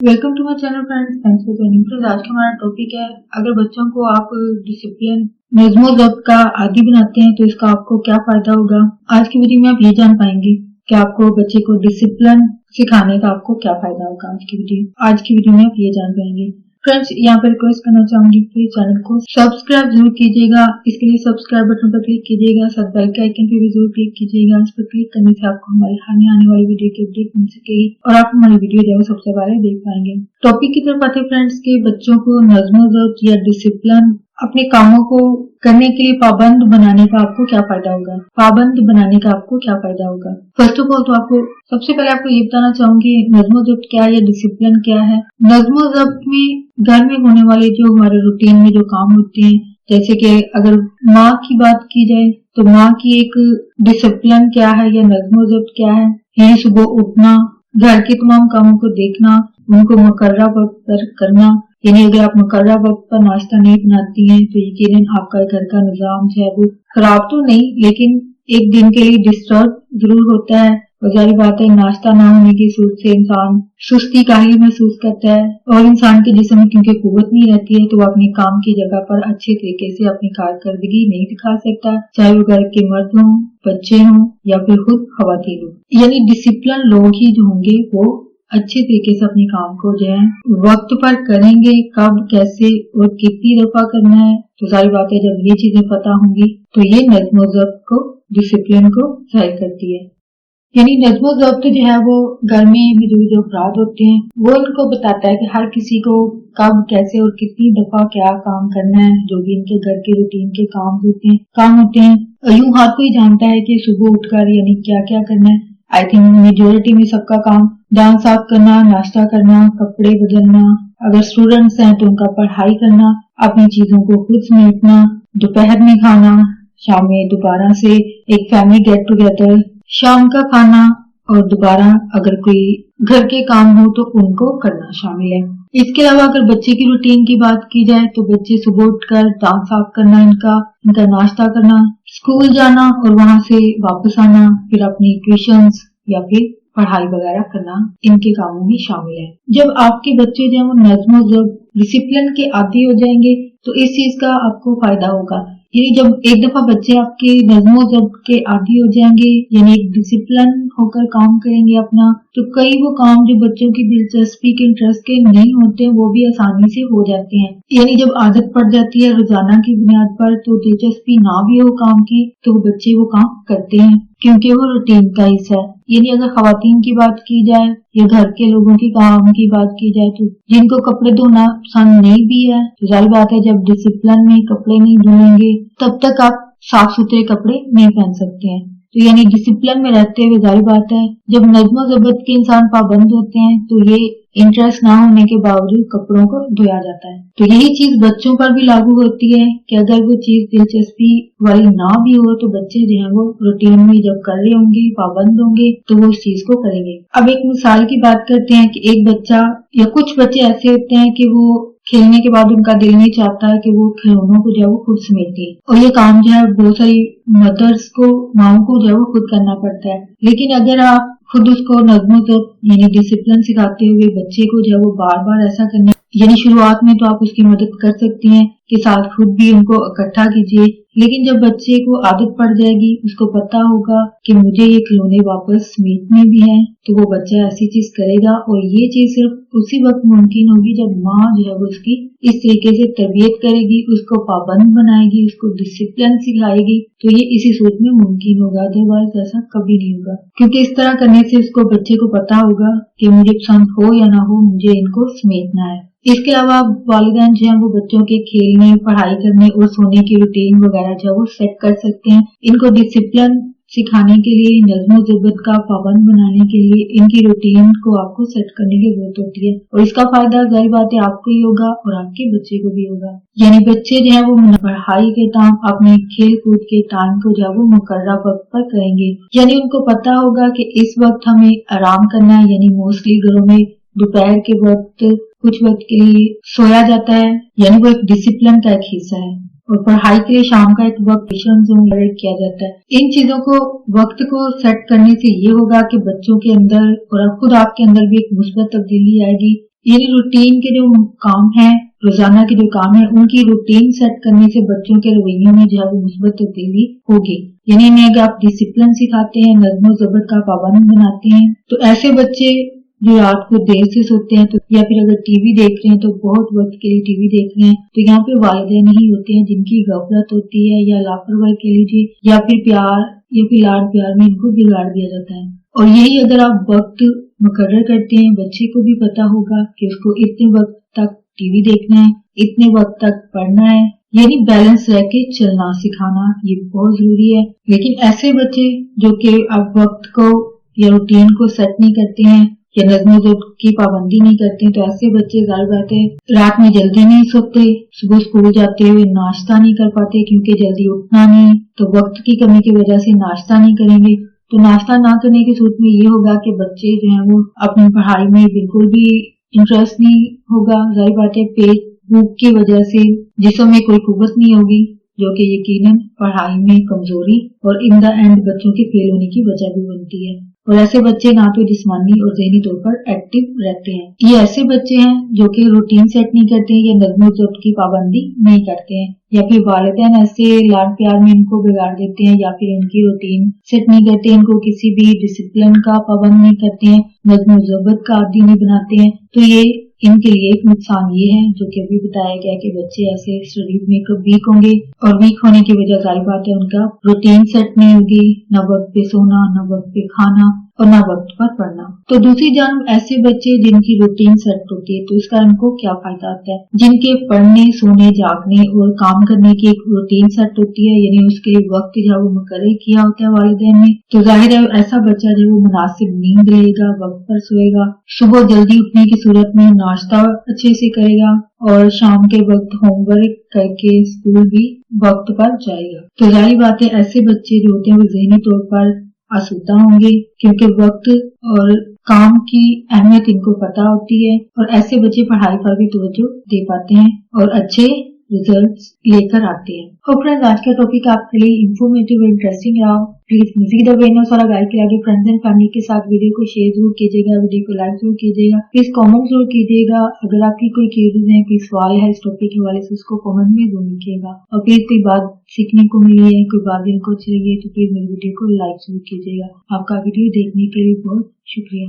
Welcome to my channel friends, thanks for joining. Friends, आज का हमारा टॉपिक है, अगर बच्चों को आप डिसिप्लिन नज़्म ज़ब्त का आदी बनाते हैं तो इसका आपको क्या फायदा होगा। आज की वीडियो में आप ये जान पाएंगे कि आपको बच्चे को डिसिप्लिन सिखाने का आपको क्या फायदा होगा। आज की वीडियो में आप ये जान पाएंगे। फ्रेंड्स, यहाँ पर रिक्वेस्ट करना चाहूंगी कि चैनल को सब्सक्राइब जरूर कीजिएगा। इसके लिए सब्सक्राइब बटन पर क्लिक कीजिएगा, साथ बेल के आइकन पर भी जरूर क्लिक कीजिएगा। इस पर क्लिक करने से आपको हमारी आने वाली वीडियो की अपडेट मिल सकेगी और आप हमारी वीडियो जो है सबसे पहले देख पाएंगे। टॉपिक की तरफ आते फ्रेंड्स के बच्चों को नज़्म ज़ब्त या डिसिप्लिन अपने कामों को करने के लिए पाबंद बनाने का आपको क्या फायदा होगा। पाबंद बनाने का आपको क्या फायदा होगा। फर्स्ट ऑफ ऑल तो आपको सबसे पहले आपको ये बताना चाहूंगी नज़्म ज़ब्त क्या है या डिसिप्लिन क्या है। नज़्म ज़ब्त में घर में होने वाले जो हमारे रूटीन में जो काम होते हैं, जैसे कि अगर माँ की बात की जाए तो माँ की एक डिसिप्लिन क्या है या नज़्म ज़ब्त क्या है। ये सुबह उठना, घर के तमाम कामों को देखना, उनको मुकर्रर वक्त पर करना। यानी अगर आप मुकर्रर वक्त पर नाश्ता नहीं बनाती हैं तो यकीनन आपका घर का निजाम जो है वो खराब तो नहीं, लेकिन एक दिन के लिए डिस्टर्ब जरूर होता है। और जारी बात है, नाश्ता ना होने की सूरत से इंसान सुस्ती काहली महसूस करता है और इंसान के जिस्म में क्योंकि कुव्वत नहीं रहती है तो वो अपने काम की जगह पर अच्छे तरीके से अपनी कारकर्दगी नहीं दिखा सकता, चाहे वो घर के मर्द हों, बच्चे हों या फिर खुद खवातीन हों। यानी डिसिप्लिन लोग ही जो होंगे वो अच्छे तरीके से अपने काम को जो है वक्त पर करेंगे। कब, कैसे और कितनी दफा करना है, तो सारी बातें जब ये चीजें पता होंगी तो ये नज़्म ज़ब्त को, डिसिप्लिन को जाहिर करती है। यानी नज़्म ज़ब्त जो है वो घर में जो अफराद होते हैं वो इनको बताता है कि हर किसी को कब, कैसे और कितनी दफा क्या काम करना है। जो भी इनके घर के रूटीन के काम होते हैं यूं हर कोई जानता है कि सुबह उठकर यानी क्या क्या करना है। आई थिंक मेजोरिटी में सबका काम दांत साफ करना, नाश्ता करना, कपड़े बदलना, अगर स्टूडेंट्स हैं तो उनका पढ़ाई करना, अपनी चीजों को खुद समेटना, दोपहर में खाना, शाम में दोबारा से एक फैमिली गेट टुगेदर, शाम का खाना और दोबारा अगर कोई घर के काम हो तो उनको करना शामिल है। इसके अलावा अगर बच्चे की रूटीन की बात की जाए तो बच्चे सुबह उठकर दांत साफ करना, इनका नाश्ता करना, स्कूल जाना और वहां से वापस आना, फिर अपनी ट्यूशंस या फिर पढ़ाई वगैरह करना इनके कामों में शामिल है। जब आपके बच्चे जो है वो नज़्म ज़ब्त डिसिप्लिन के आदी हो जाएंगे तो इस चीज का आपको फायदा होगा। यानी जब एक दफा बच्चे आपके नज़्म ज़ब्त के आदी हो जाएंगे, यानी एक डिसिप्लिन होकर काम करेंगे अपना, तो कई वो काम जो बच्चों की दिलचस्पी के इंटरेस्ट के नहीं होते वो भी आसानी से हो जाते हैं। यानी जब आदत पड़ जाती है रोजाना की बुनियाद पर तो दिलचस्पी ना भी हो काम की तो बच्चे वो काम करते हैं क्योंकि वो रूटीन का हिस्सा है। यानी अगर खवातीन की बात की जाए या घर के लोगों की काम की बात की जाए तो जिनको कपड़े धोना पसंद नहीं भी है तो जाहिर बात है जब डिसिप्लिन में कपड़े नहीं धुलेंगे तब तक आप साफ सुथरे कपड़े नहीं पहन सकते हैं। तो यानी डिसिप्लिन में रहते हुए जाहिर बात है जब नज़्म ज़ब्त के इंसान पाबंद होते हैं तो ये इंटरेस्ट ना होने के बावजूद कपड़ों को धोया जाता है। तो यही चीज बच्चों पर भी लागू होती है कि अगर वो चीज दिलचस्पी वाली ना भी हो तो बच्चे जो है वो रूटीन में जब कर रहे होंगे, पाबंद होंगे तो वो उस चीज को करेंगे। अब एक मिसाल की बात करते हैं कि एक बच्चा या कुछ बच्चे ऐसे होते हैं कि वो खेलने के बाद उनका दिल नहीं चाहता है कि वो खिलौनों को जो है वो खुद समेटे, और ये काम जो है बहुत सारी मदर्स को, माओ को जो है वो खुद करना पड़ता है। लेकिन अगर आप खुद उसको नज़्म ज़ब्त यानी डिसिप्लिन सिखाते हुए बच्चे को जो है वो बार बार ऐसा करने, यानी शुरुआत में तो आप उसकी मदद कर सकती हैं कि साथ खुद भी उनको इकट्ठा कीजिए, लेकिन जब बच्चे को आदत पड़ जाएगी, उसको पता होगा कि मुझे ये खिलौने वापस समेटने भी हैं, तो वो बच्चा ऐसी चीज करेगा। और ये चीज सिर्फ उसी वक्त मुमकिन होगी जब माँ जो है वो उसकी इस तरीके से तरबियत करेगी, उसको पाबंद बनाएगी, उसको डिसिप्लिन सिखाएगी, तो ये इसी सूरत में मुमकिन होगा। अदरवाइज ऐसा कभी नहीं होगा, क्योंकि इस तरह करने से उसको बच्चे को पता होगा कि मुझे पसंद हो या ना हो, मुझे इनको समेटना है। इसके अलावा वालिदैन जो है वो बच्चों के खेलने, पढ़ाई करने और सोने की रूटीन वगैरह जो है वो सेट कर सकते हैं। इनको डिसिप्लिन सिखाने के लिए, नज़्म ज़ब्त का पाबंद बनाने के लिए इनकी रूटीन को आपको सेट करने की जरूरत होती है और इसका फायदा जाहिर बात है आपको ही होगा और आपके बच्चे को भी होगा। यानी बच्चे जो है वो पढ़ाई के टाइम, अपने खेल कूद के टाइम को जो है वो मुकर्रर वक्त पर करेंगे। यानी उनको पता होगा कि इस वक्त हमें आराम करना है। यानी मोस्टली घरों में दोपहर के वक्त कुछ वक्त के लिए सोया जाता है, यानी वो एक डिसिप्लिन का एक हिस्सा है। और पढ़ाई के लिए शाम का एक वक्त किया जाता है। इन चीजों को, वक्त को सेट करने से ये होगा कि बच्चों के अंदर और खुद आपके अंदर भी एक मुस्बत तब्दीली आएगी। यानी रूटीन के जो काम है, रोजाना के जो काम है, उनकी रूटीन सेट करने से बच्चों के रवैयों में जो है वो मुस्बत तब्दीली होगी। यानी इन्हें अगर आप डिसिप्लिन सिखाते हैं, नज़्म ज़ब्त का पाबंद बनाते हैं, तो ऐसे बच्चे जो रात को देर से सोते हैं, तो या फिर अगर टीवी देख रहे हैं तो बहुत वक्त के लिए टीवी देख रहे हैं, तो यहाँ पे वालिदैन ही होते हैं जिनकी गफलत होती है या लापरवाही कह लीजिए, या फिर प्यार या फिर लाड प्यार में इनको बिगाड़ दिया जाता है। और यही अगर आप वक्त मुकर्रर करते हैं, बच्चे को भी पता होगा कि उसको इतने वक्त तक टीवी देखना है, इतने वक्त तक पढ़ना है, यानी बैलेंस रह के चलना सिखाना ये बहुत जरूरी है। लेकिन ऐसे बच्चे जो कि अब वक्त को या रूटीन को सेट नहीं करते हैं या नज़्म ज़ब्त की पाबंदी नहीं करते, तो ऐसे बच्चे जाहिर बात है रात में जल्दी नहीं सोते, सुबह स्कूल जाते हुए नाश्ता नहीं कर पाते क्योंकि जल्दी उठना नहीं, तो वक्त की कमी की वजह से नाश्ता नहीं करेंगे। तो नाश्ता ना करने की सूरत में ये होगा कि बच्चे जो है वो अपनी पढ़ाई में बिल्कुल भी इंटरेस्ट नहीं होगा। जाहिर बात है पेट भूख की वजह से जिस्म में कोई कुव्वत नहीं होगी, जो कि यकीनन पढ़ाई में कमजोरी और इन द एंड बच्चों के फेल होने की वजह भी बनती है। और ऐसे बच्चे ना तो जिस्मानी और ज़हनी तौर पर एक्टिव रहते हैं। ये ऐसे बच्चे हैं जो कि रूटीन सेट नहीं करते या नज़्म ज़ब्त की पाबंदी नहीं करते हैं, या फिर वालिदैन ऐसे लाड प्यार में इनको बिगाड़ देते हैं, या फिर इनकी रूटीन सेट नहीं करते, इनको किसी भी डिसिप्लिन का पाबंद नहीं करते हैं, नज़्म ज़ब्त का आदी नहीं बनाते हैं। तो ये इनके लिए एक नुकसान ये है जो कि अभी बताया गया कि बच्चे ऐसे स्टडी में कब वीक होंगे, और वीक होने की वजह जाहिर बात है उनका रूटीन सेट नहीं होगी, न वक्त पे सोना, न वक्त पे खाना और न वक्त पर पढ़ना। तो दूसरी जानब ऐसे बच्चे जिनकी रूटीन सेट होती है, तो इसका इनको क्या फायदा होता है? जिनके पढ़ने, सोने, जागने और काम करने की एक रूटीन सेट होती है, यानी उसके लिए वक्त जो वो मुकर्रर किया होता है वालिदैन ने, तो जाहिर है ऐसा बच्चा जो वो मुनासिब नींद लेगा, वक्त पर सोएगा, सुबह जल्दी उठने की सूरत में नाश्ता अच्छे से करेगा और शाम के वक्त होमवर्क करके स्कूल भी वक्त पर जाएगा। तो जाहिर बात है ऐसे बच्चे जो होते हैं वो ज़हनी तौर पर आसूदा होंगे क्योंकि वक्त और काम की अहमियत इनको पता होती है, और ऐसे बच्चे पढ़ाई पर भी तवज्जो दे पाते हैं और अच्छे रिजल्ट्स लेकर आते हैं। तो फ्रेंड्स आज का टॉपिक आपके लिए इंफॉर्मेटिव और इंटरेस्टिंग रहा। प्लीज म्यूजिक द वेनस और गाइड के आगे फ्रेंड्स एंड फैमिली के साथ वीडियो को शेयर जरूर कीजिएगा, वीडियो को लाइक जरूर कीजिएगा, प्लीज कमेंट जरूर कीजिएगा। अगर आपकी कोई क्वेरीज है, कोई सवाल है इस टॉपिक के हवाले से, उसको कमेंट में जरूर लिखिएगा। और प्लीज कोई बात सीखने को मिली है, कोई बात को अच्छी लगी है तो प्लीज मेरी वीडियो को लाइक जरूर कीजिएगा। आपका वीडियो देखने के लिए बहुत शुक्रिया।